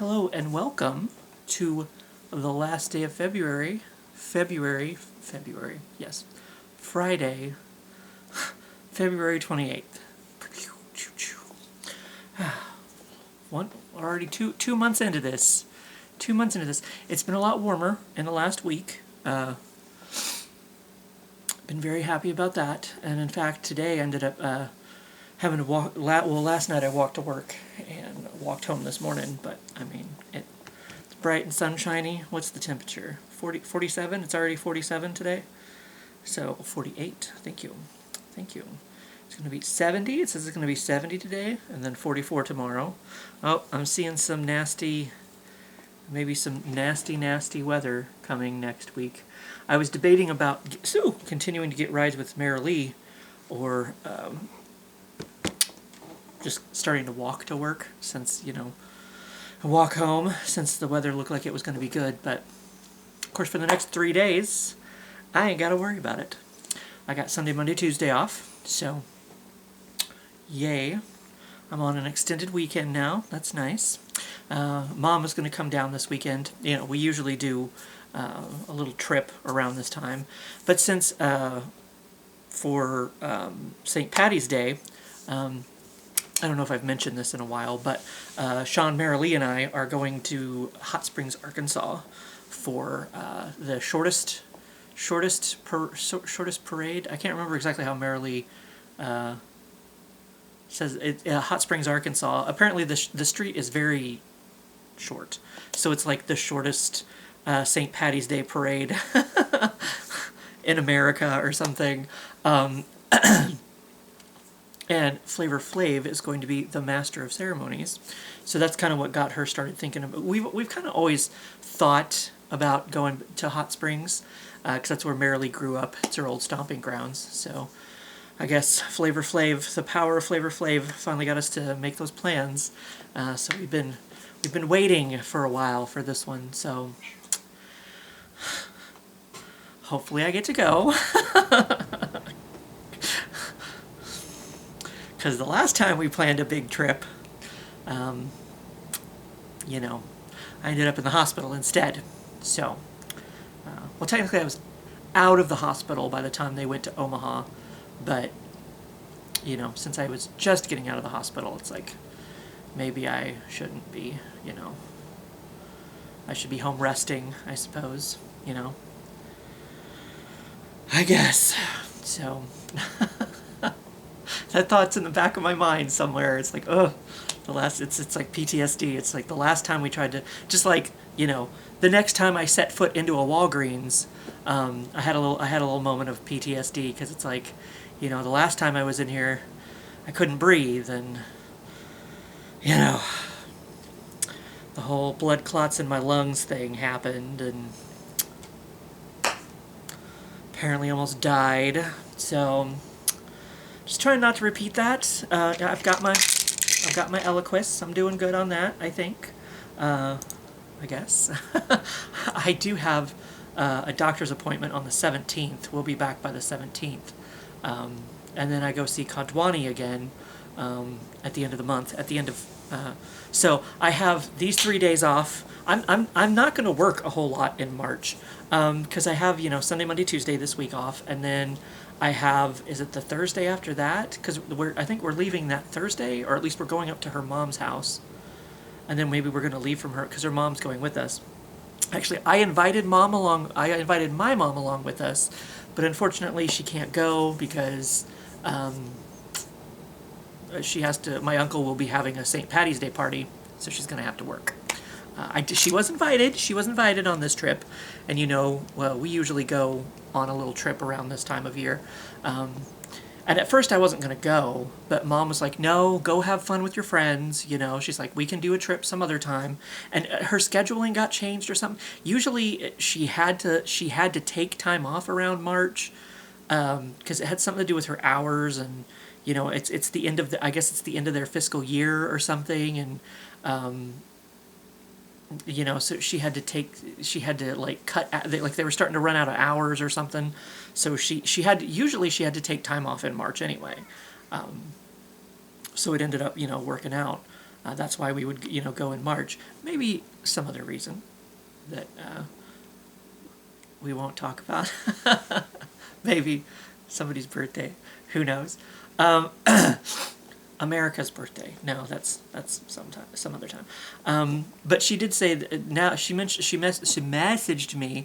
Hello and welcome to the last day of February, yes, Friday, February 28th. We're already two months into this. 2 months into this. It's been a lot warmer in the last week. Been very happy about that. And in fact, today I ended up having to walk. Last night I walked to work and walked home this morning. But I mean, it's bright and sunshiny. What's the temperature? 47? It's already 47 today. So 48. Thank you. It's going to be 70. It says it's going to be 70 today, and then 44 tomorrow. Oh, I'm seeing some nasty weather coming next week. I was debating about continuing to get rides with Marilee, or just starting to walk to work, since, walk home, since the weather looked like it was going to be good. But, of course, for the next 3 days, I ain't got to worry about it. I got Sunday, Monday, Tuesday off, so yay. I'm on an extended weekend now. That's nice. Mom is going to come down this weekend. We usually do a little trip around this time. But since for St. Patty's Day, I don't know if I've mentioned this in a while, but Sean, Marilee, and I are going to Hot Springs, Arkansas for the shortest parade. I can't remember exactly how Marilee says it. Hot Springs, Arkansas. Apparently, the street is very short, so it's like the shortest St. Patty's Day parade in America or something. And Flavor Flav is going to be the master of ceremonies, so that's kind of what got her started thinking about. We've kind of always thought about going to Hot Springs, because that's where Marilee grew up. It's her old stomping grounds. So I guess Flavor Flav, the power of Flavor Flav, finally got us to make those plans. So we've been waiting for a while for this one. So hopefully I get to go. Because the last time we planned a big trip, I ended up in the hospital instead. So, well, technically I was out of the hospital by the time they went to Omaha, but, since I was just getting out of the hospital, it's like, maybe I shouldn't be, I should be home resting, I suppose, I guess. So, that thought's in the back of my mind somewhere. It's like, it's like PTSD. It's like the last time we tried to, just like, the next time I set foot into a Walgreens, I had a little moment of PTSD, because it's like, the last time I was in here, I couldn't breathe, and, the whole blood clots in my lungs thing happened, and apparently almost died. So just trying not to repeat that. I've got my Eliquis. I'm doing good on that, I think. I guess. I do have a doctor's appointment on the 17th. We'll be back by the 17th. And then I go see Kadwani again at the end of the month. So I have these 3 days off. I'm not going to work a whole lot in March, because I have Sunday, Monday, Tuesday this week off, and then I have, is it the Thursday after that? Because I think we're leaving that Thursday, or at least we're going up to her mom's house. And then maybe we're going to leave from her, because her mom's going with us. Actually, I invited my mom along with us, but unfortunately she can't go because my uncle will be having a St. Patty's Day party, so she's going to have to work. She was invited on this trip, and we usually go on a little trip around this time of year. And at first I wasn't going to go, but Mom was like, no, go have fun with your friends, she's like, we can do a trip some other time. And her scheduling got changed or something. Usually she had to take time off around March, because it had something to do with her hours, and it's the end of the end of their fiscal year or something, and so she had to cut, they were starting to run out of hours or something, so she had to take time off in March anyway, so it ended up working out. That's why we would, go in March. Maybe some other reason that we won't talk about. Maybe somebody's birthday. Who knows? America's birthday. No, that's some other time. But she did say that now she messaged me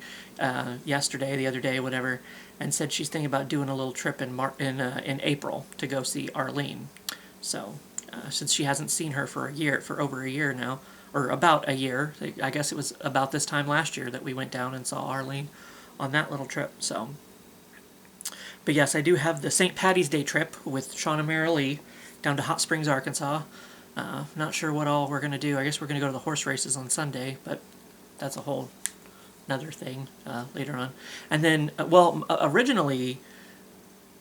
yesterday, the other day, whatever, and said she's thinking about doing a little trip in April to go see Arlene. So since she hasn't seen her for over a year now, or about a year, I guess it was about this time last year that we went down and saw Arlene on that little trip. So, but yes, I do have the St. Patty's Day trip with Sean and Mary Lee down to Hot Springs, Arkansas. Not sure what all we're going to do. I guess we're going to go to the horse races on Sunday, but that's a whole another thing later on. And then, originally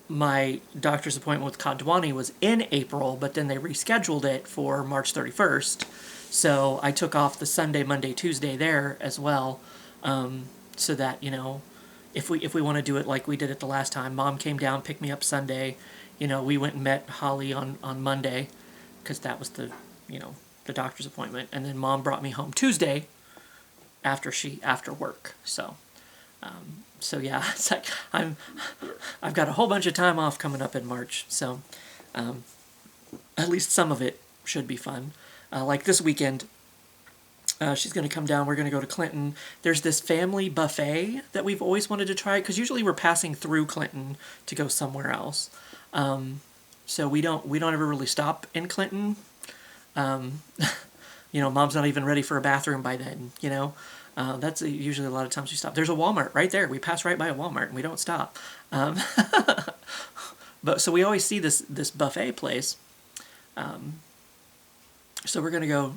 my doctor's appointment with Kadwani was in April, but then they rescheduled it for March 31st. So I took off the Sunday, Monday, Tuesday there as well, so that, if we want to do it like we did it the last time, Mom came down, picked me up Sunday. We went and met Holly on Monday, because that was the doctor's appointment, and then Mom brought me home Tuesday after work. So yeah, it's like I've got a whole bunch of time off coming up in March, so at least some of it should be fun. Like this weekend, she's going to come down. We're going to go to Clinton. There's this family buffet that we've always wanted to try, because usually we're passing through Clinton to go somewhere else. So we don't ever really stop in Clinton. Mom's not even ready for a bathroom by then. That's usually a lot of times we stop. There's a Walmart right there. We pass right by a Walmart and we don't stop. But so we always see this buffet place. So we're gonna go,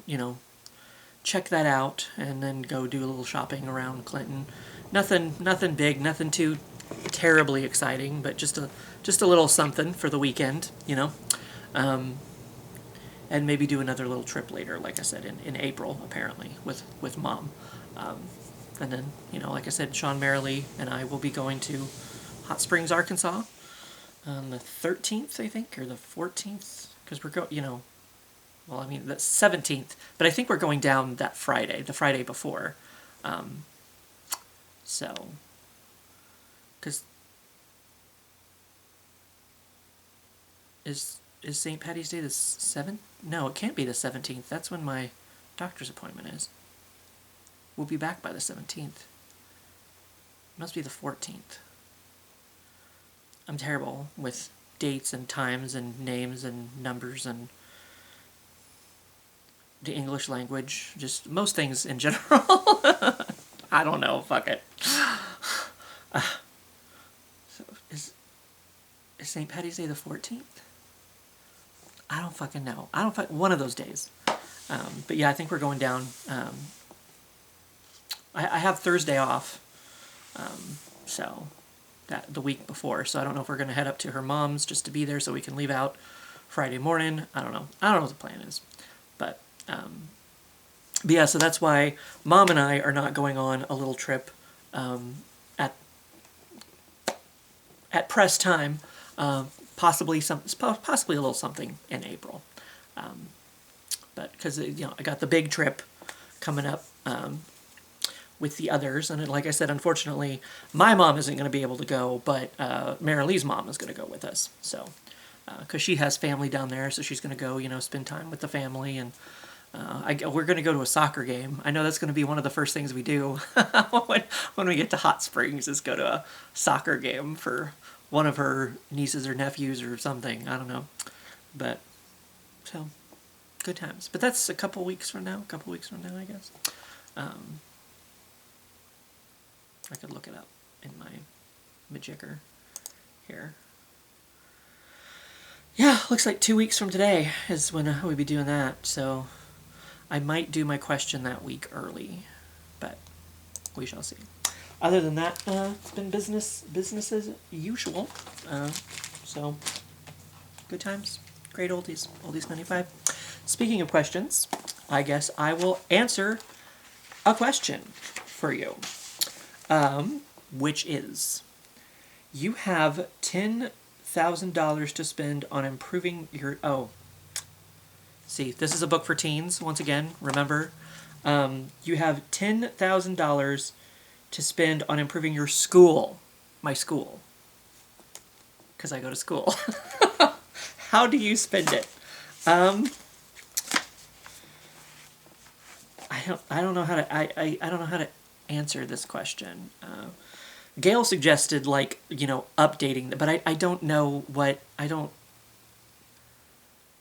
check that out and then go do a little shopping around Clinton. Nothing big, nothing too terribly exciting, but just a little something for the weekend, and maybe do another little trip later, like I said, in April, apparently, with Mom. And then, like I said, Sean Merrily and I will be going to Hot Springs, Arkansas on the 13th, I think, or the 14th, because we're going, the 17th, but I think we're going down that Friday, the Friday before. Because is St. Patty's Day the 7th? No, it can't be the 17th. That's when my doctor's appointment is. We'll be back by the 17th. It must be the 14th. I'm terrible with dates and times and names and numbers and the English language. Just most things in general. I don't know. Fuck it. So is St. Patty's Day the 14th? I don't fucking know. One of those days. But yeah, I think we're going down. I have Thursday off. So that the week before. So I don't know if we're going to head up to her mom's just to be there so we can leave out Friday morning. I don't know. I don't know what the plan is. But yeah, so that's why Mom and I are not going on a little trip at press time. Possibly a little something in April, but because I got the big trip coming up with the others, and like I said, unfortunately, my mom isn't going to be able to go, but Mary Lee's mom is going to go with us. So, because she has family down there, so she's going to go, spend time with the family, and we're going to go to a soccer game. I know that's going to be one of the first things we do when we get to Hot Springs, is go to a soccer game for one of her nieces or nephews or something. I don't know. But, so, good times. But that's a couple weeks from now, I guess. I could look it up in my Majigger here. Yeah, looks like 2 weeks from today is when we'll be doing that. So, I might do my question that week early. But, we shall see. Other than that, it's been business as usual. So, good times. Great oldies. Oldies 95. Speaking of questions, I guess I will answer a question for you. Which is, you have $10,000 to spend on improving your... Oh. See, this is a book for teens. Once again, remember, you have $10,000 to spend on improving your school. My school. Because I go to school. How do you spend it? I don't know how to I don't know how to answer this question. Gail suggested, like, updating, but I don't know what I don't.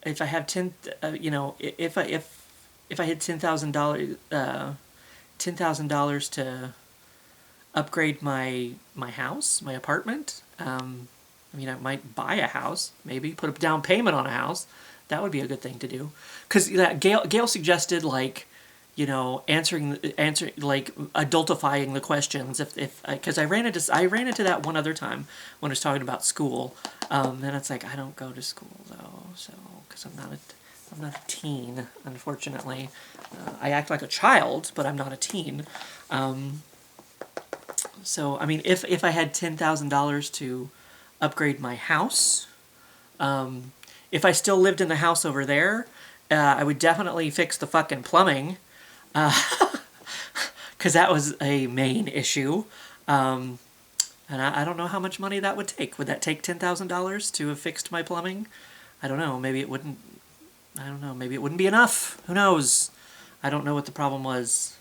If I have if I had $10,000 to upgrade my house, my apartment. I might buy a house, maybe put a down payment on a house. That would be a good thing to do. Because Gail suggested, like, answering like adultifying the questions. Because I ran into that one other time when I was talking about school. And it's like, I don't go to school though, so because I'm not a teen, unfortunately. I act like a child, but I'm not a teen. So I mean, if I had $10,000 to upgrade my house, if I still lived in the house over there, I would definitely fix the fucking plumbing. Because that was a main issue. And I don't know how much money that would take. Would that take $10,000 to have fixed my plumbing? I don't know. Maybe it wouldn't. I don't know. Maybe it wouldn't be enough. Who knows? I don't know what the problem was.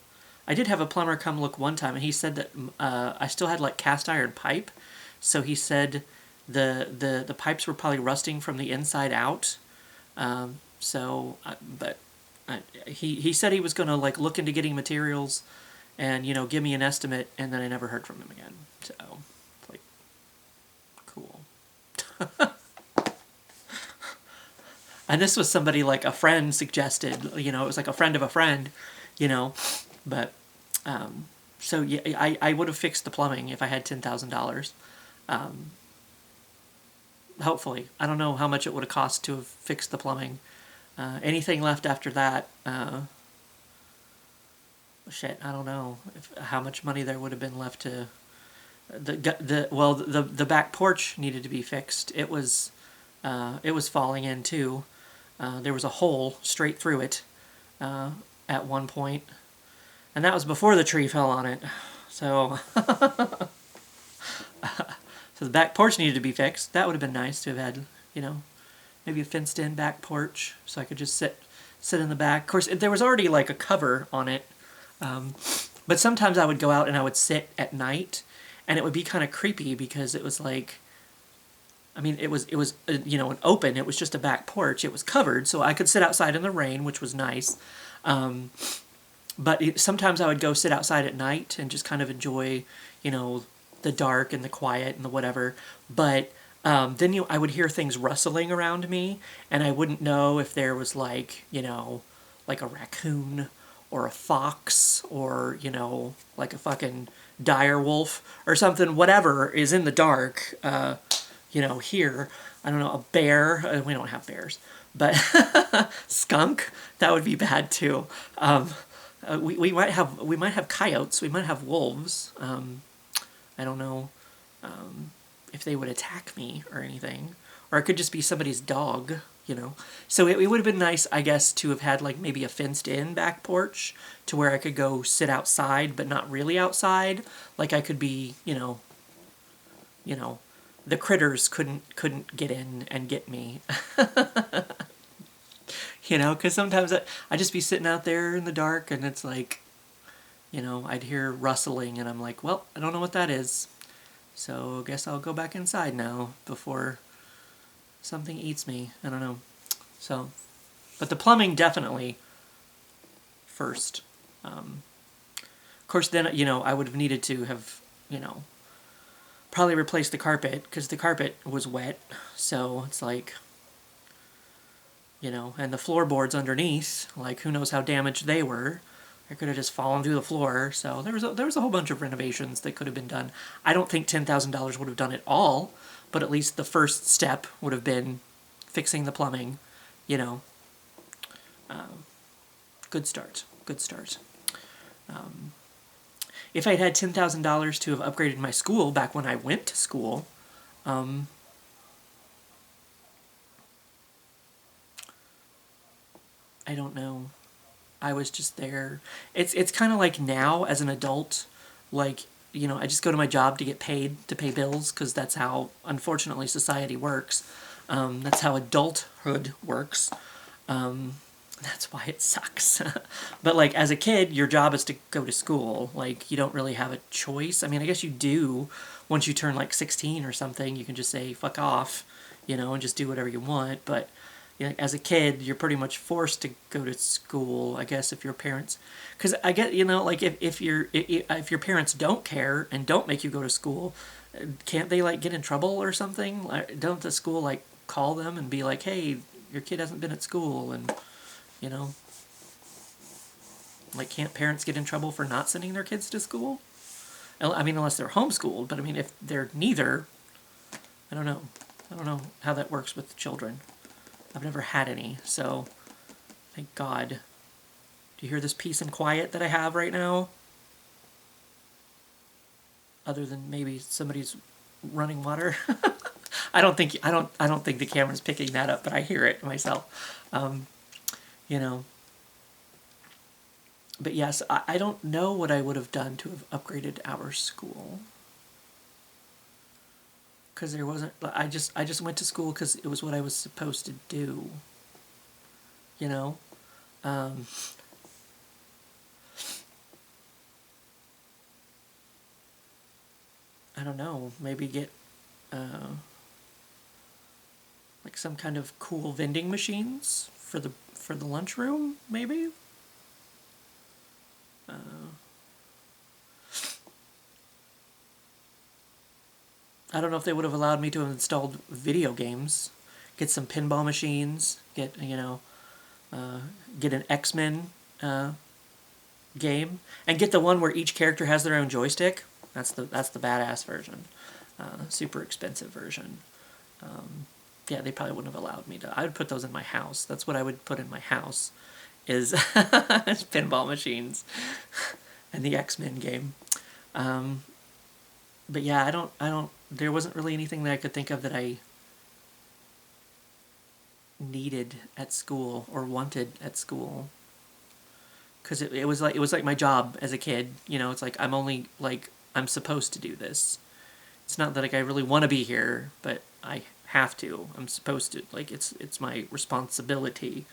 I did have a plumber come look one time, and he said that I still had, like, cast iron pipe. So he said the pipes were probably rusting from the inside out. He said he was going to, like, look into getting materials and, give me an estimate, and then I never heard from him again. So, like, cool. And this was somebody, like, a friend suggested, it was like a friend of a friend, but, so yeah, I would have fixed the plumbing if I had $10,000. Hopefully. I don't know how much it would have cost to have fixed the plumbing. Anything left after that, shit, I don't know how much money there would have been left to. The back porch needed to be fixed. It was falling in too. There was a hole straight through it at one point, and that was before the tree fell on it. So, so the back porch needed to be fixed. That would have been nice to have had, maybe a fenced-in back porch, so I could just sit in the back. Of course, there was already, like, a cover on it, but sometimes I would go out and I would sit at night, and it would be kind of creepy because it was like, I mean, it was an open. It was just a back porch. It was covered, so I could sit outside in the rain, which was nice. But sometimes I would go sit outside at night and just kind of enjoy, the dark and the quiet and the whatever. But then I would hear things rustling around me, and I wouldn't know if there was, like, like a raccoon or a fox or, like a fucking dire wolf or something, whatever is in the dark, here. I don't know, a bear. We don't have bears. But skunk, that would be bad too. We might have coyotes. We might have wolves. I don't know if they would attack me or anything, or it could just be somebody's dog, So it would have been nice, I guess, to have had, like, maybe a fenced-in back porch to where I could go sit outside, but not really outside. Like, I could be, the critters couldn't get in and get me. Because sometimes I'd just be sitting out there in the dark, and it's like, I'd hear rustling, and I'm like, well, I don't know what that is. So I guess I'll go back inside now before something eats me. I don't know. So, but the plumbing definitely first. Of course, then, I would have needed to have, probably replaced the carpet, because the carpet was wet. So it's like, and the floorboards underneath, like, who knows how damaged they were. I could have just fallen through the floor. So there was a whole bunch of renovations that could have been done. I don't think $10,000 would have done it all, but at least the first step would have been fixing the plumbing. Good start. Good start. If I'd had $10,000 to have upgraded my school back when I went to school, I don't know. I was just there. It's kind of like now as an adult, like, you know, I just go to my job to get paid to pay bills because that's how, unfortunately, society works. That's how adulthood works. That's why it sucks. But like as a kid, your job is to go to school. Like you don't really have a choice. I mean, I guess you do. Once you turn like 16 or something, you can just say fuck off, you know, and just do whatever you want. But you know, as a kid, you're pretty much forced to go to school. I guess if your parents, because I get, you know, like if your parents don't care and don't make you go to school, can't they like get in trouble or something? Like, don't the school like call them and be like, hey, your kid hasn't been at school, and you know, like can't parents get in trouble for not sending their kids to school? I mean, unless they're homeschooled, but I mean, if they're neither, I don't know. I don't know how that works with children. I've never had any, so thank God. Do you hear this peace and quiet that I have right now? Other than maybe somebody's running water. I don't think the camera's picking that up, but I hear it myself. You know. But yes, I don't know what I would have done to have upgraded our school. Because there wasn't, I just went to school because it was what I was supposed to do. You know? I don't know, maybe get like some kind of cool vending machines for the lunchroom, maybe? I don't know if they would have allowed me to have installed video games. Get some pinball machines. Get, you know, get an X-Men game, and get the one where each character has their own joystick. That's the badass version. Super expensive version. Yeah, they probably wouldn't have allowed me to. I would put those in my house. That's what I would put in my house. Is pinball machines and the X-Men game. But yeah, I don't. There wasn't really anything that I could think of that I needed at school or wanted at school. Because it was like my job as a kid. You know, it's like I'm supposed to do this. It's not that like I really want to be here, but I have to. I'm supposed to. Like it's my responsibility.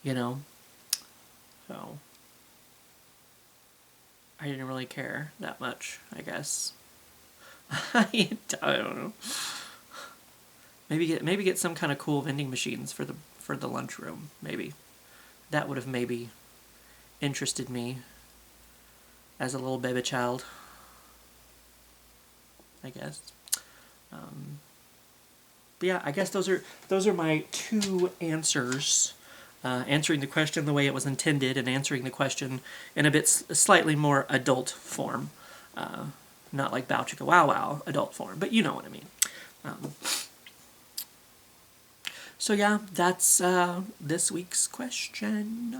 You know. So I didn't really care that much, I guess. I don't know. Maybe get some kind of cool vending machines for the lunchroom. Maybe that would have maybe interested me as a little baby child, I guess. But yeah, I guess those are my two answers. Answering the question the way it was intended, and answering the question in a bit slightly more adult form. Not like Bow Chicka Wow Wow adult form, but you know what I mean. So yeah, that's this week's question.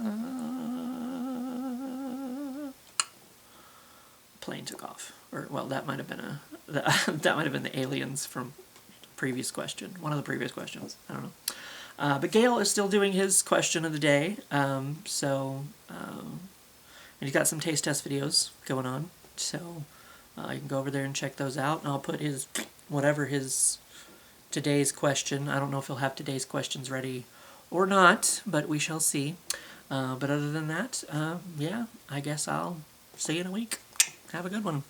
Plane took off, or well, that might have been that might have been the aliens from the previous question, one of the previous questions. I don't know. But Gail is still doing his question of the day, and he's got some taste test videos going on, so you can go over there and check those out, and I'll put his today's question. I don't know if he'll have today's questions ready or not, but we shall see. But other than that, yeah, I guess I'll see you in a week. Have a good one.